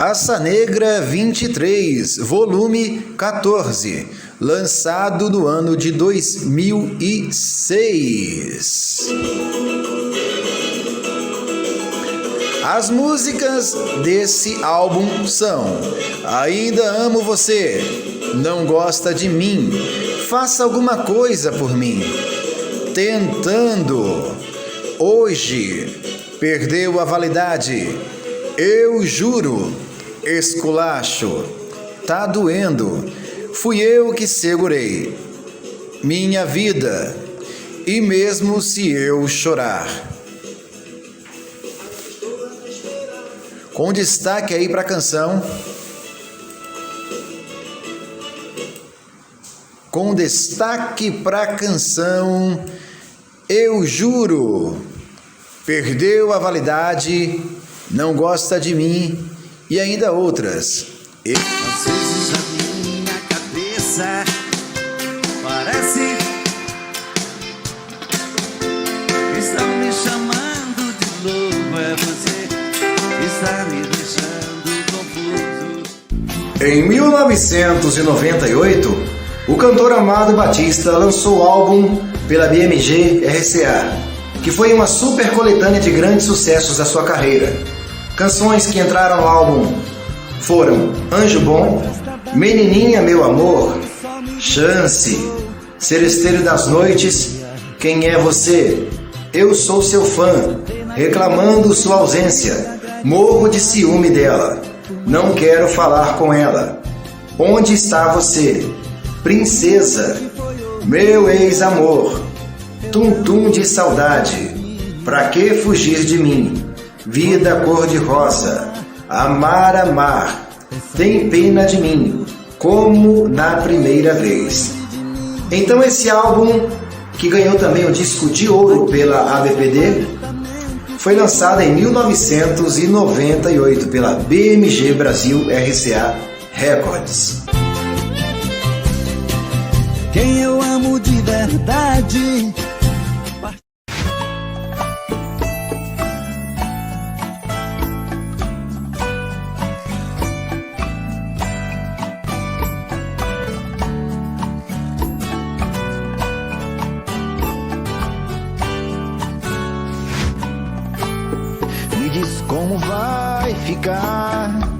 Raça Negra 23, volume 14, lançado no ano de 2006. As músicas desse álbum são: Ainda Amo Você, Não Gosta de Mim, Faça Alguma Coisa por Mim, Tentando, Hoje, Perdeu a Validade, Eu Juro, Esculacho, Tá Doendo, Fui Eu que Segurei, Minha Vida, E Mesmo Se Eu Chorar. Com destaque aí para a canção. Com destaque para a canção Eu Juro, Perdeu a Validade, Não Gosta de Mim e ainda outras. Às vezes a minha cabeça parece que está me chamando de novo. É você que está me deixando confuso. Em 1998, o cantor Amado Batista lançou o álbum pela BMG RCA, que foi uma super coletânea de grandes sucessos da sua carreira. Canções que entraram no álbum foram Anjo Bom, Menininha Meu Amor, Chance, Seresteiro das Noites, Quem é Você, Eu Sou Seu Fã, Reclamando Sua Ausência, Morro de Ciúme Dela, Não Quero Falar com Ela, Onde Está Você, Princesa, Meu Ex-Amor, Tum Tum de Saudade, Pra Que Fugir de Mim, Vida Cor-de-Rosa, Amar, Amar, Tem Pena de Mim, Como na Primeira Vez. Então esse álbum, que ganhou também o disco de ouro pela ABPD, foi lançado em 1998 pela BMG Brasil RCA Records. Quem eu amo de verdade. Me diz como vai ficar